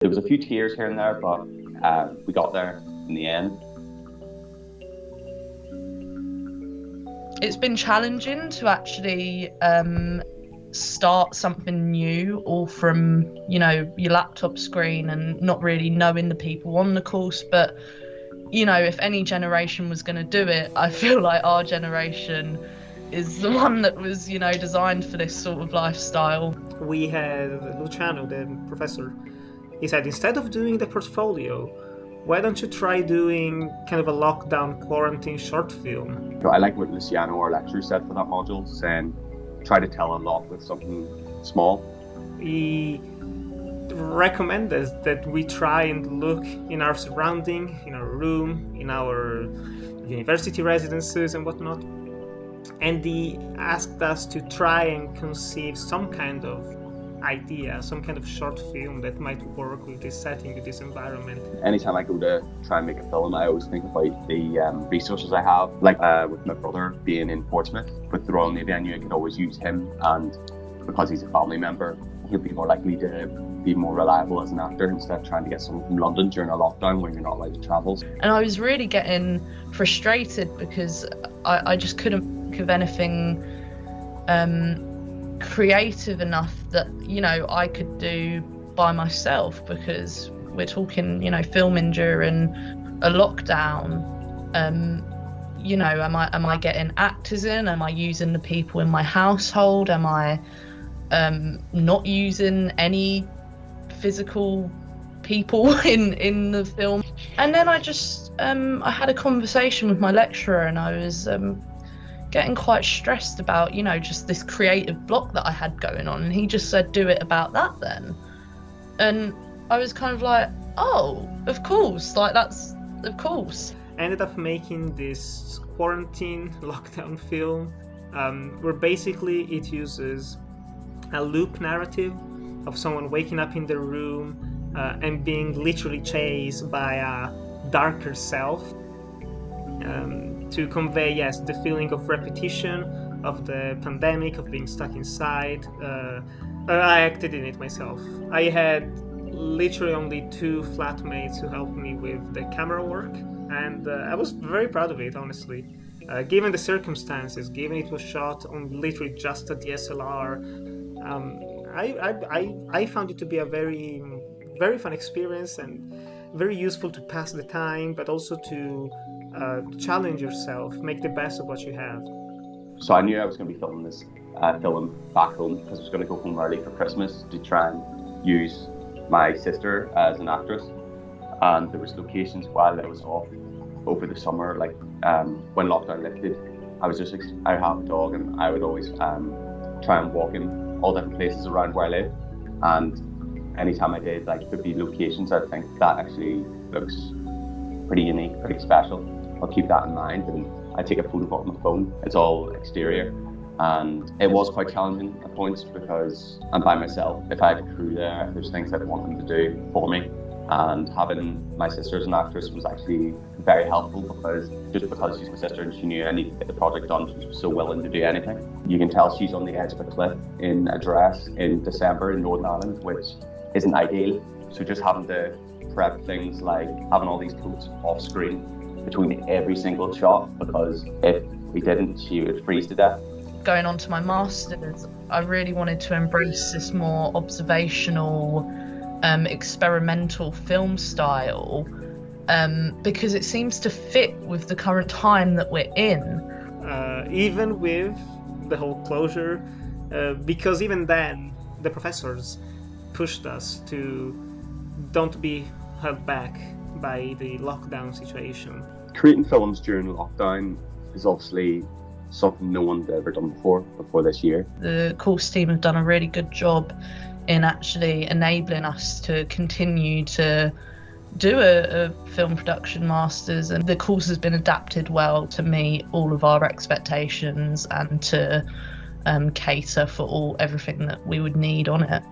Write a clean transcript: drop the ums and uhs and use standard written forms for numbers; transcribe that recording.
There was a few tears here and there, but we got there in the end. It's been challenging to actually start something new, all from, your laptop screen and not really knowing the people on the course. But, if any generation was going to do it, I feel like our generation is the one that was, designed for this sort of lifestyle. We had Luciano, the professor. He said, instead of doing the portfolio, why don't you try doing kind of a lockdown quarantine short film? I like what Luciano, our lecturer, said for that module, saying try to tell a lot with something small. He recommended that we try and look in our surrounding, in our room, in our university residences and whatnot. And he asked us to try and conceive some kind of idea, some kind of short film that might work with this setting, with this environment. Anytime I go to try and make a film, I always think about the resources I have, like with my brother being in Portsmouth with the Royal Navy. I knew I could always use him, and because he's a family member, he'll be more likely to be more reliable as an actor instead of trying to get someone from London during a lockdown when you're not allowed to travel. And I was really getting frustrated because I just couldn't think of anything creative enough that I could do by myself, because we're talking filming during a lockdown. Am I getting actors in? Am I using the people in my household? Am I not using any physical people in the film? And then I just I had a conversation with my lecturer, and I was getting quite stressed about, just this creative block that I had going on. And he just said, do it about that then. And I was kind of like, oh, of course, of course. I ended up making this quarantine lockdown film where basically it uses a loop narrative of someone waking up in their room and being literally chased by a darker self. To convey, yes, the feeling of repetition, of the pandemic, of being stuck inside. I acted in it myself. I had literally only 2 flatmates who helped me with the camera work, and I was very proud of it, honestly. Given the circumstances, given it was shot on literally just a DSLR, I found it to be a very, very fun experience and very useful to pass the time, but also to challenge yourself, make the best of what you have. So I knew I was going to be filming this film back home because I was going to go home early for Christmas to try and use my sister as an actress. And there was locations while I was off over the summer, like when lockdown lifted. I have a dog, and I would always try and walk in all different places around where I live. And anytime I did, there'd be locations I'd think that actually looks pretty unique, pretty special. I'll keep that in mind, and I take a photo of it on my phone. It's all exterior, and it was quite challenging at points because I'm by myself. If I had a crew there, there's things I'd want them to do for me, and having my sister as an actress was actually very helpful because she's my sister and she knew I needed to get the project done, she was so willing to do anything. You can tell she's on the edge of a cliff in a dress in December in Northern Ireland, which isn't ideal. So just having to prep things like having all these coats off screen between every single shot, because if we didn't, she would freeze to death. Going on to my masters, I really wanted to embrace this more observational, experimental film style, because it seems to fit with the current time that we're in. Even with the whole closure, because even then the professors pushed us to don't be held back by the lockdown situation. Creating films during lockdown is obviously something no one's ever done before this year. The course team have done a really good job in actually enabling us to continue to do a film production masters, and the course has been adapted well to meet all of our expectations and to cater for everything that we would need on it.